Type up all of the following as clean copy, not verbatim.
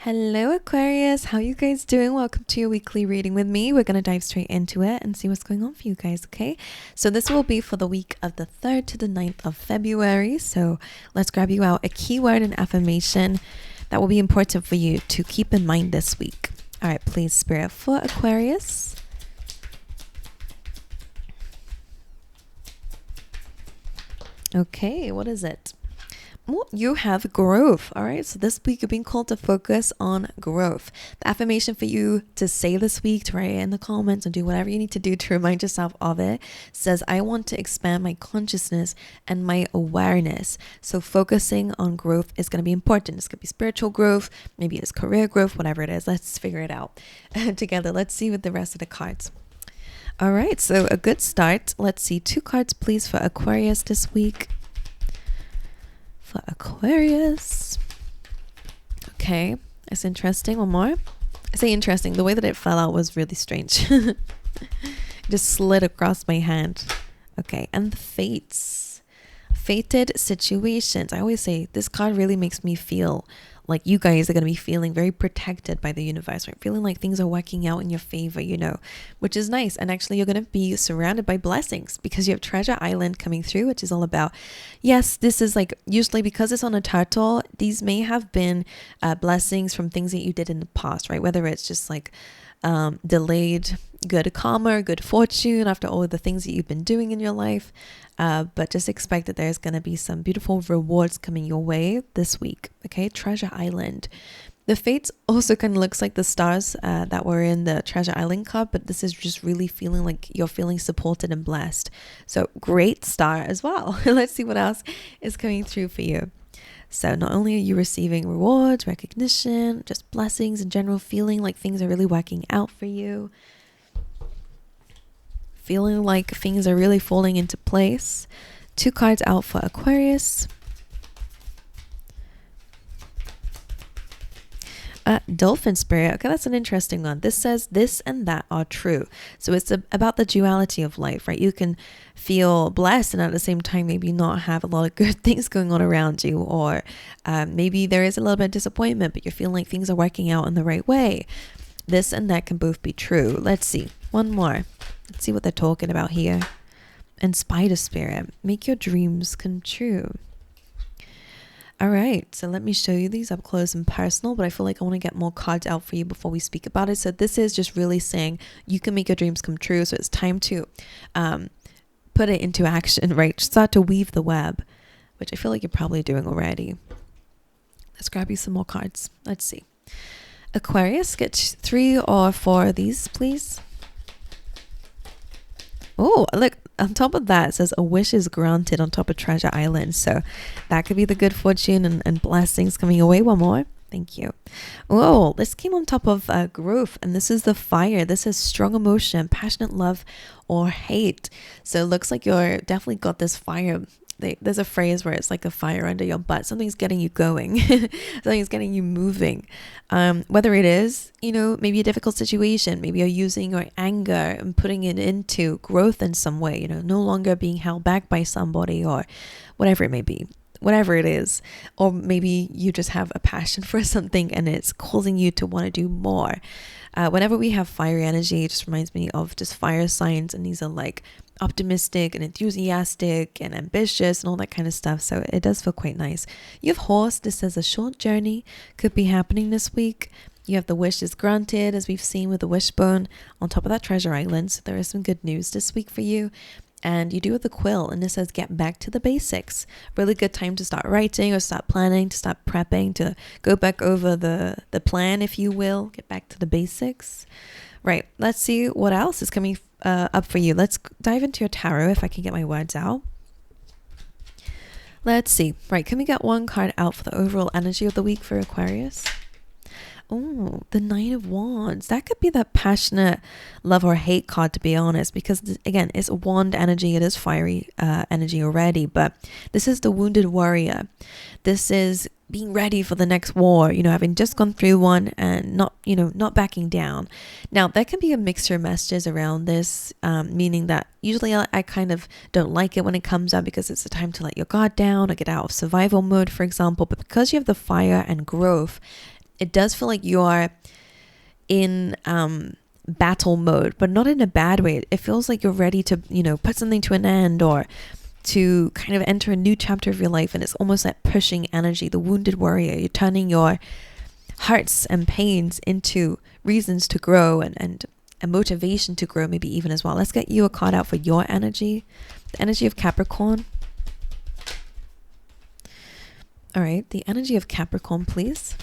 Hello Aquarius, how you guys doing? Welcome to your weekly reading with me. We're going to dive straight into it and see what's going on for you guys, okay? So this will be for the week of the 3rd to the 9th of February. So let's grab you out a keyword and affirmation that will be important for you to keep in mind this week. All right, please, Spirit, for Aquarius. Okay, what is it? Well, you have growth. All right. So this week you're being called to focus on growth. The affirmation for you to say this week, to write it in the comments and do whatever you need to do to remind yourself of it, says, I want to expand my consciousness and my awareness. So focusing on growth is going to be important. It's going to be spiritual growth. Maybe it's career growth, whatever it is. Let's figure it out together. Let's see with the rest of the cards. All right. So a good start. Let's see 2 cards, please, for Aquarius this week. Aquarius. Okay, it's interesting. One more. I say interesting. The way that it fell out was really strange. It just slid across my hand. Okay, and the fates. Fated situations. I always say this card really makes me feel like you guys are going to be feeling very protected by the universe, right? Feeling like things are working out in your favor, which is nice. And actually you're going to be surrounded by blessings because you have Treasure Island coming through, which is all about, yes, this is like, usually because it's on a turtle, these may have been blessings from things that you did in the past, right? Whether it's just like delayed good karma, good fortune after all of the things that you've been doing in your life. But just expect that there's going to be some beautiful rewards coming your way this week. Okay, Treasure Island. The fates also kind of looks like the stars that were in the Treasure Island card, but this is just really feeling like you're feeling supported and blessed. So great star as well. Let's see what else is coming through for you. So not only are you receiving rewards, recognition, just blessings in general, feeling like things are really working out for you. Feeling like things are really falling into place. 2 cards out for Aquarius. Dolphin Spirit. Okay, that's an interesting one. This says this and that are true. So it's about the duality of life, right? You can feel blessed and at the same time maybe not have a lot of good things going on around you, or maybe there is a little bit of disappointment, but you're feeling like things are working out in the right way. This and that can both be true. Let's see. One more. Let's see what they're talking about here. And Spider Spirit. Make your dreams come true. All right, so let me show you these up close and personal, but I feel like I want to get more cards out for you before we speak about it. So this is just really saying you can make your dreams come true. So it's time to put it into action, right? Start to weave the web, which I feel like you're probably doing already. Let's grab you some more cards. Let's see. Aquarius, get 3 or 4 of these, please. Oh, look, on top of that, it says a wish is granted on top of Treasure Island. So that could be the good fortune and blessings coming your way. One more. Thank you. Oh, this came on top of growth, and this is the fire. This is strong emotion, passionate love, or hate. So it looks like you're definitely got this fire. There's a phrase where it's like a fire under your butt. Something's getting you going. Something's getting you moving. Whether it is, maybe a difficult situation, maybe you're using your anger and putting it into growth in some way, no longer being held back by somebody or whatever it may be. Whatever it is, or maybe you just have a passion for something and it's causing you to want to do more. Whenever we have fiery energy, it just reminds me of just fire signs, and these are like optimistic and enthusiastic and ambitious and all that kind of stuff. So it does feel quite nice. You have Horse. This says a short journey could be happening this week. You have the wish is granted, as we've seen with the wishbone on top of that Treasure Island. So there is some good news this week for you. And you do with the quill, and it says get back to the basics. Really good time to start writing or start planning, to start prepping, to go back over the plan, if you will. Get back to the basics. Right, let's see what else is coming up for you. Let's dive into your tarot if I can get my words out. Let's see. Right, can we get 1 card out for the overall energy of the week for Aquarius? Oh, the 9 of Wands. That could be that passionate love or hate card, to be honest, because again, it's a wand energy. It is fiery energy already, but this is the wounded warrior. This is being ready for the next war, having just gone through one and not backing down. Now, there can be a mixture of messages around this, meaning that usually I kind of don't like it when it comes up because it's a time to let your guard down or get out of survival mode, for example. But because you have the fire and growth, it does feel like you are in battle mode, but not in a bad way. It feels like you're ready to, put something to an end or to kind of enter a new chapter of your life. And it's almost like pushing energy, the wounded warrior. You're turning your hurts and pains into reasons to grow and a motivation to grow, maybe even as well. Let's get you a card out for your energy, the energy of Capricorn. All right, the energy of Capricorn, please.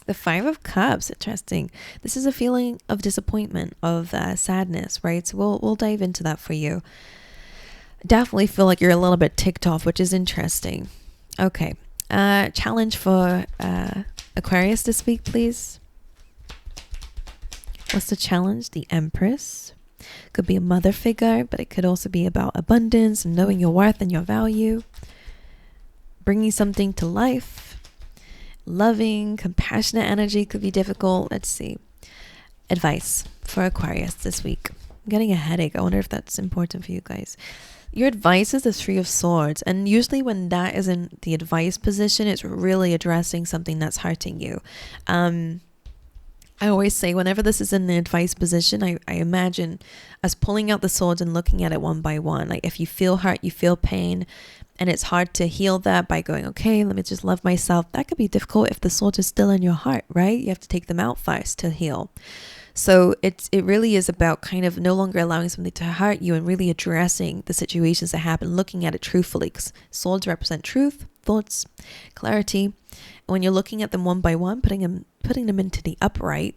The Five of Cups, interesting. This is a feeling of disappointment, of sadness, right? So we'll dive into that for you. Definitely feel like you're a little bit ticked off, which is interesting. Okay, challenge for Aquarius this week, please. What's the challenge? The Empress. Could be a mother figure, but it could also be about abundance and knowing your worth and your value. Bringing something to life. Loving, compassionate energy could be difficult. Let's see. Advice for Aquarius this week. I'm getting a headache. I wonder if that's important for you guys. Your advice is the Three of Swords. And usually when that is in the advice position, it's really addressing something that's hurting you. I always say whenever this is in the advice position, I imagine us pulling out the swords and looking at it one by one. Like if you feel hurt, you feel pain, and it's hard to heal that by going, okay, let me just love myself. That could be difficult if the swords are still in your heart, right? You have to take them out first to heal. So it really is about kind of no longer allowing something to hurt you and really addressing the situations that happen, looking at it truthfully. Swords represent truth, thoughts, clarity. And when you're looking at them one by one, putting them into the upright,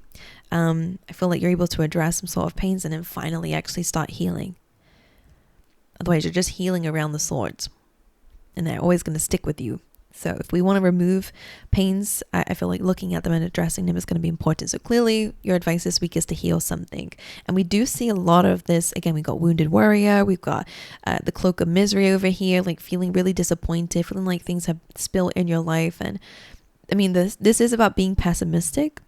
I feel like you're able to address some sort of pains and then finally actually start healing. Otherwise, you're just healing around the swords. And they're always going to stick with you. So if we want to remove pains, I feel like looking at them and addressing them is going to be important. So clearly your advice this week is to heal something. And we do see a lot of this. Again, we got Wounded Warrior. We've got the Cloak of Misery over here, like feeling really disappointed, feeling like things have spilled in your life. And I mean, this is about being pessimistic.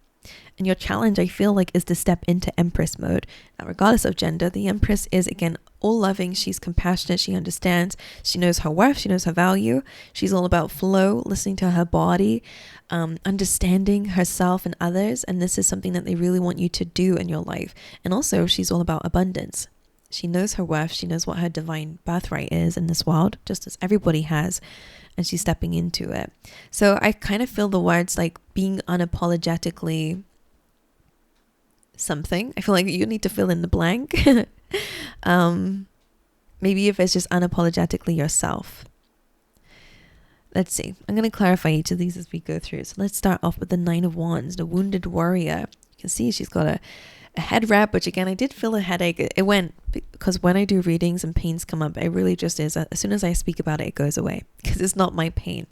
And your challenge, I feel like, is to step into Empress mode. Now, regardless of gender, the Empress is, again, all loving. She's compassionate. She understands. She knows her worth. She knows her value. She's all about flow, listening to her body, understanding herself and others. And this is something that they really want you to do in your life. And also, she's all about abundance. She knows her worth. She knows what her divine birthright is in this world, just as everybody has. And she's stepping into it. So I kind of feel the words like being unapologetically something. I feel like you need to fill in the blank. Maybe if it's just unapologetically yourself. Let's see. I'm going to clarify each of these as we go through. So let's start off with the Nine of Wands, the Wounded Warrior. You can see she's got a head wrap, which again, I did feel a headache. It went because when I do readings and pains come up, it really just is. As soon as I speak about it, it goes away because it's not my pain.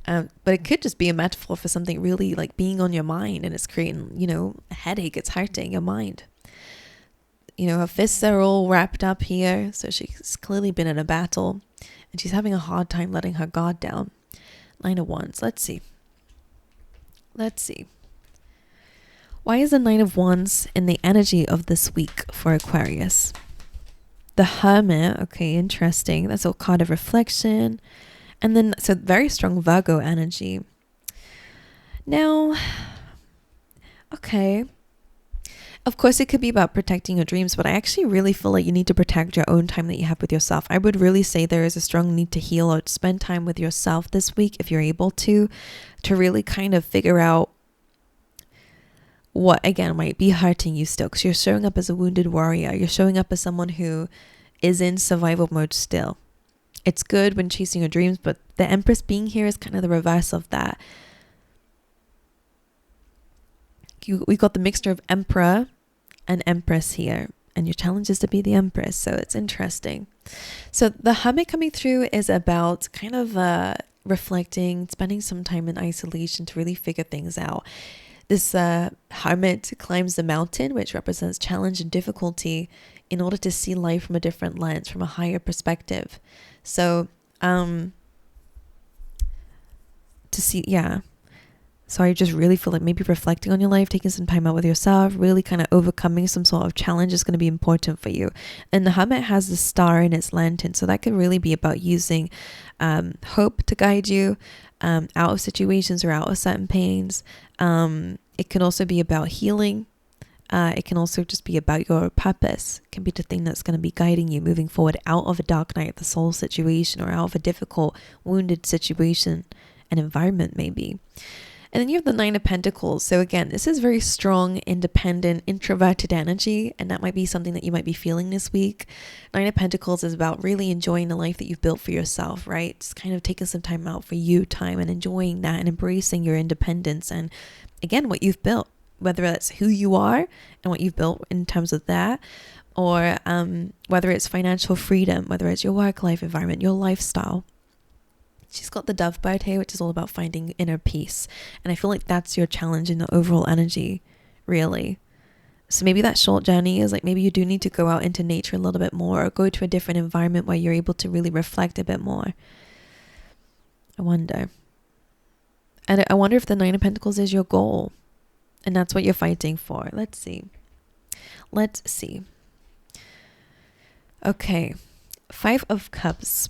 But it could just be a metaphor for something really like being on your mind, and it's creating, a headache. It's hurting your mind. Her fists are all wrapped up here. So she's clearly been in a battle and she's having a hard time letting her guard down. Nine of Wands. Let's see. Why is the Nine of Wands in the energy of this week for Aquarius? The Hermit. Okay, interesting. That's a card of reflection. And then, so very strong Virgo energy. Now, okay. Of course, it could be about protecting your dreams, but I actually really feel like you need to protect your own time that you have with yourself. I would really say there is a strong need to heal or spend time with yourself this week if you're able to really kind of figure out what, again, might be hurting you still, because you're showing up as a wounded warrior. You're showing up as someone who is in survival mode still. It's good when chasing your dreams, but the Empress being here is kind of the reverse of that. We got the mixture of Emperor and Empress here, and your challenge is to be the Empress, so it's interesting. So the Hermit coming through is about kind of reflecting, spending some time in isolation to really figure things out. This Hermit climbs the mountain, which represents challenge and difficulty, in order to see life from a different lens, from a higher perspective. So to see, So I just really feel like maybe reflecting on your life, taking some time out with yourself, really kind of overcoming some sort of challenge is going to be important for you. And the Hermit has the star in its lantern. So that could really be about using hope to guide you out of situations or out of certain pains. It can also be about healing. It can also just be about your purpose. It can be the thing that's going to be guiding you moving forward out of a dark night of the soul situation or out of a difficult, wounded situation and environment maybe. And then you have the Nine of Pentacles. So again, this is very strong, independent, introverted energy. And that might be something that you might be feeling this week. Nine of Pentacles is about really enjoying the life that you've built for yourself, right? Just kind of taking some time out for you time and enjoying that and embracing your independence. And again, what you've built, whether that's who you are and what you've built in terms of that, or whether it's financial freedom, whether it's your work life environment, your lifestyle. She's got the dove bird here, which is all about finding inner peace. And I feel like that's your challenge in the overall energy, really. So maybe that short journey is like maybe you do need to go out into nature a little bit more or go to a different environment where you're able to really reflect a bit more. I wonder. And I wonder if the Nine of Pentacles is your goal. And that's what you're fighting for. Let's see. Okay. Five of Cups.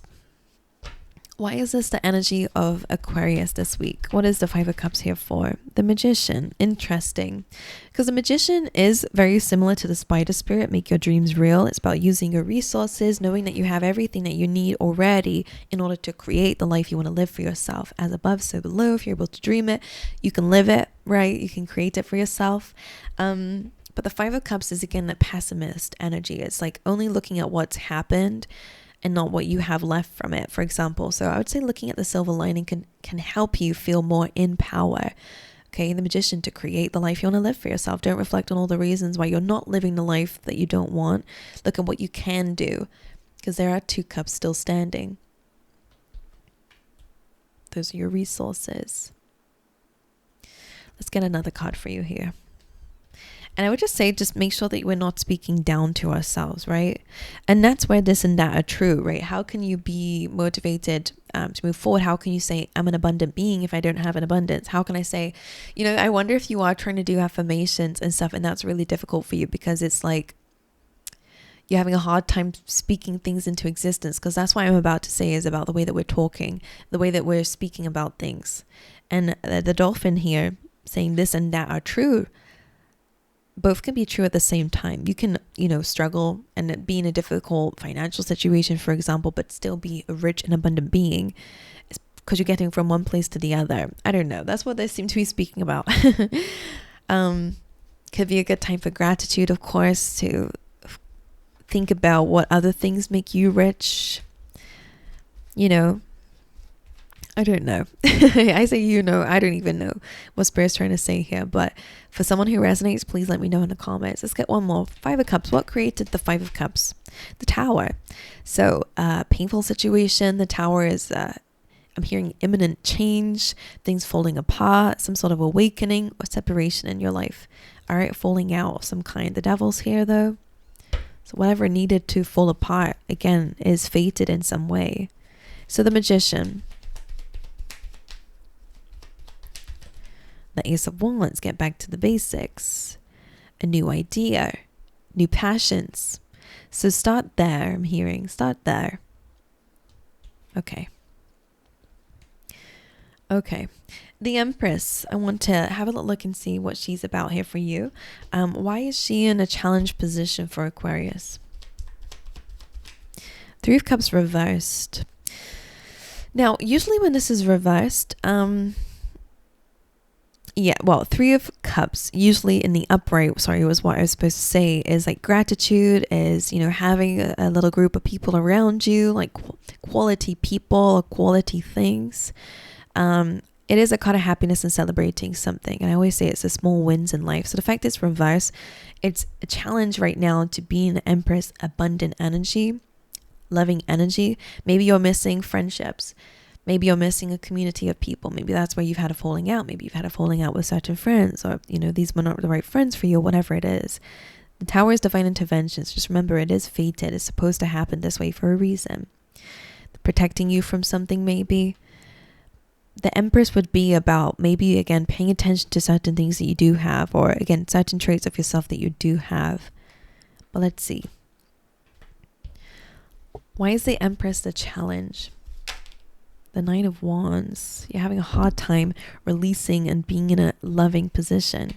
Why is this the energy of Aquarius this week? What is the Five of Cups here for? The Magician. Interesting. Because the Magician is very similar to the Spider Spirit. Make your dreams real. It's about using your resources, knowing that you have everything that you need already in order to create the life you want to live for yourself. As above, so below. If you're able to dream it, you can live it, right? You can create it for yourself. But the Five of Cups is, again, that pessimist energy. It's like only looking at what's happened and not what you have left from it, for example. So I would say looking at the silver lining can help you feel more in power. Okay, the Magician, to create the life you want to live for yourself. Don't reflect on all the reasons why you're not living the life that you don't want. Look at what you can do, because there are two cups still standing. Those are your resources. Let's get another card for you here. And I would just say, just make sure that we're not speaking down to ourselves, right? And that's where this and that are true, right? How can you be motivated to move forward? How can you say, I'm an abundant being if I don't have an abundance? How can I say, I wonder if you are trying to do affirmations and stuff, and that's really difficult for you because it's like you're having a hard time speaking things into existence, because that's what I'm about to say is about the way that we're talking, the way that we're speaking about things. And the dolphin here saying this and that are true. Both can be true at the same time. You can, struggle and be in a difficult financial situation, for example, but still be a rich and abundant being because you're getting from one place to the other. I don't know. That's what they seem to be speaking about. Could be a good time for gratitude, of course, to think about what other things make you rich. I don't know. I say, I don't even know what Spirit's trying to say here. But for someone who resonates, please let me know in the comments. Let's get one more. Five of Cups. What created the Five of Cups? The Tower. So, painful situation. The Tower is, I'm hearing imminent change, things falling apart, some sort of awakening or separation in your life. All right, falling out of some kind. The Devil's here, though. So whatever needed to fall apart, again, is fated in some way. So the Magician. The Ace of Wands, get back to the basics. A new idea, new passions. So start there, I'm hearing. Start there. Okay. The Empress. I want to have a look and see what she's about here for you. Why is she in a challenge position for Aquarius? Three of Cups reversed. Now, usually when this is reversed, Three of Cups, usually in the upright, was what I was supposed to say, is like gratitude, is, having a little group of people around you, like quality people or quality things. It is a kind of happiness and celebrating something. And I always say it's the small wins in life. So the fact it's reversed, it's a challenge right now to be in the Empress abundant energy, loving energy. Maybe you're missing friendships. Maybe you're missing a community of people. Maybe that's where you've had a falling out. Maybe you've had a falling out with certain friends, or, these were not the right friends for you, or whatever it is. The Tower is divine interventions. Just remember, it is fated. It's supposed to happen this way for a reason. Protecting you from something, maybe. the Empress would be about maybe, again, paying attention to certain things that you do have, or again, certain traits of yourself that you do have. But let's see. Why is the Empress the challenge? The Nine of Wands. You're having a hard time releasing and being in a loving position.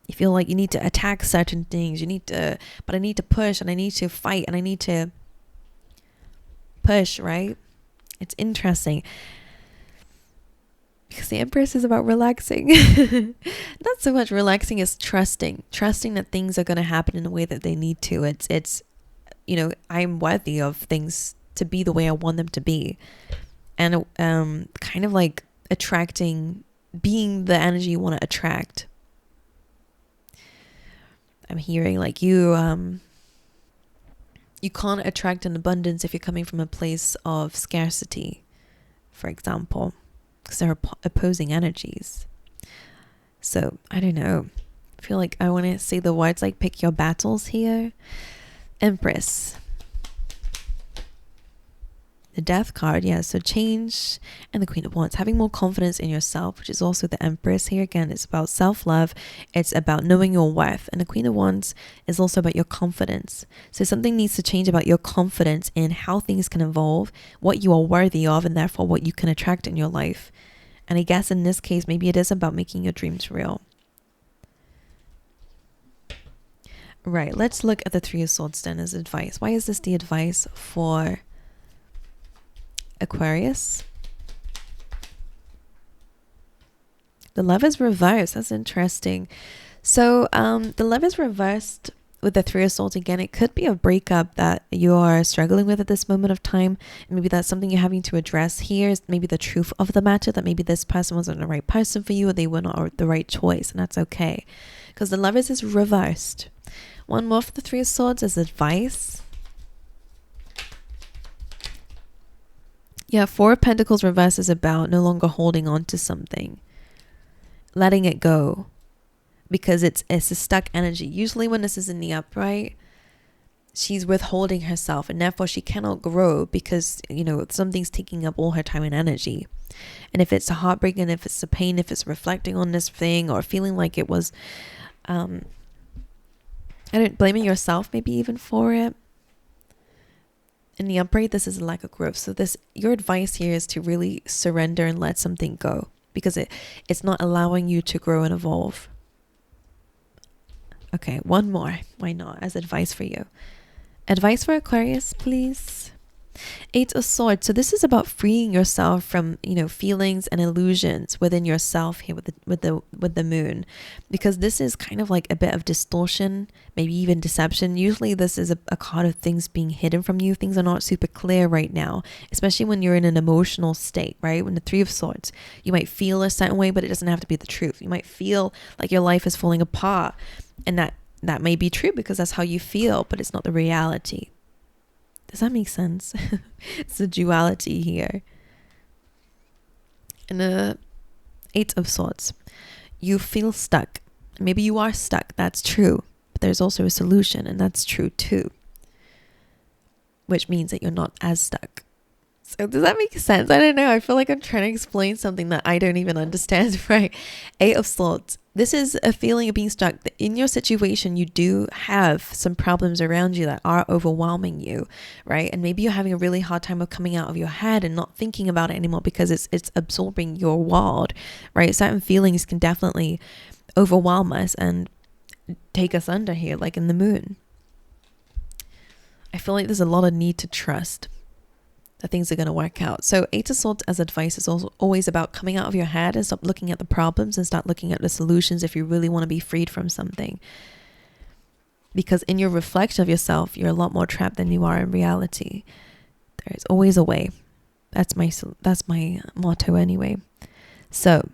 You feel like you need to attack certain things. But I need to push, and I need to fight, and I need to push, right? It's interesting. Because the Empress is about relaxing. Not so much relaxing as trusting that things are going to happen in the way that they need to. It's I'm worthy of things to be the way I want them to be, and kind of like attracting, being the energy you want to attract. I'm hearing like you can't attract an abundance if you're coming from a place of scarcity, for example, because they're opposing energies. So I don't know. I feel like I want to say the words like pick your battles here. Empress. The Death card, yeah, so change, and the Queen of Wands, having more confidence in yourself, which is also the Empress. Here again, it's about self-love, it's about knowing your worth, and the Queen of Wands is also about your confidence. So something needs to change about your confidence in how things can evolve, what you are worthy of, and therefore what you can attract in your life. And I guess in this case, maybe it is about making your dreams real. Right, let's look at the Three of Swords then as advice. Why is this the advice for Aquarius? The Love is reversed. That's interesting. So the Love is reversed with the Three of Swords again. It could be a breakup that you are struggling with at this moment of time. And maybe that's something you're having to address here, is maybe the truth of the matter, that maybe this person wasn't the right person for you, or they were not the right choice, and that's okay, because the Lovers is reversed. One more for the Three of Swords as advice. Yeah, Four of Pentacles reverse is about no longer holding on to something, letting it go, because it's a stuck energy. Usually when this is in the upright, she's withholding herself, and therefore she cannot grow because, something's taking up all her time and energy. And if it's a heartbreak, and if it's a pain, if it's reflecting on this thing, or feeling like it was, blaming yourself maybe even for it. In the upright, this is a lack of growth. So your advice here is to really surrender and let something go, because it's not allowing you to grow and evolve. Okay, one more. Why not? As advice for you. Advice for Aquarius, please. Eight of Swords. So this is about freeing yourself from, feelings and illusions within yourself here with the moon, because this is kind of like a bit of distortion, maybe even deception. Usually this is a card of things being hidden from you. Things are not super clear right now, especially when you're in an emotional state, right? When the Three of Swords, you might feel a certain way, but it doesn't have to be the truth. You might feel like your life is falling apart, and that may be true because that's how you feel, but it's not the reality. Does that make sense? It's a duality here. And the Eight of Swords. You feel stuck. Maybe you are stuck. That's true. But there's also a solution, and that's true too. Which means that you're not as stuck. So does that make sense? I don't know. I feel like I'm trying to explain something that I don't even understand, right? Eight of Swords. This is a feeling of being stuck. In your situation, you do have some problems around you that are overwhelming you, right? And maybe you're having a really hard time of coming out of your head and not thinking about it anymore because it's absorbing your world, right? Certain feelings can definitely overwhelm us and take us under here, like in the moon. I feel like there's a lot of need to trust that things are going to work out. So Eight of Swords as advice is also always about coming out of your head and stop looking at the problems and start looking at the solutions if you really want to be freed from something. Because in your reflection of yourself, you're a lot more trapped than you are in reality. There is always a way. That's my motto anyway. So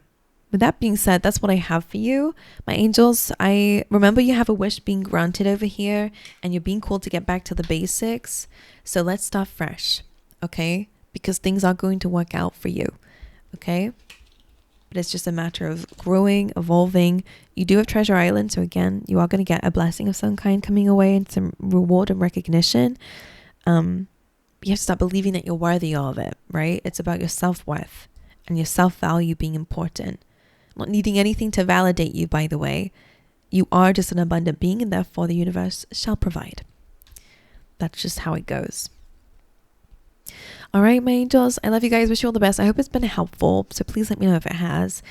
with that being said, that's what I have for you. My angels, I remember you have a wish being granted over here, and you're being called to get back to the basics. So let's start fresh. Okay, because things are going to work out for you. Okay, but it's just a matter of growing, evolving. You do have Treasure Island, so again, you are going to get a blessing of some kind coming away and some reward and recognition. You have to start believing that you're worthy of it, right? It's about your self-worth and your self-value being important. Not needing anything to validate you, by the way. You are just an abundant being, and therefore the universe shall provide. That's just how it goes. All right, my angels, I love you guys. Wish you all the best. I hope it's been helpful. So please let me know if it has.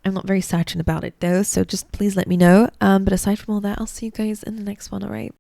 I'm not very certain about it though, so just please let me know. But aside from all that, I'll see you guys in the next one. All right.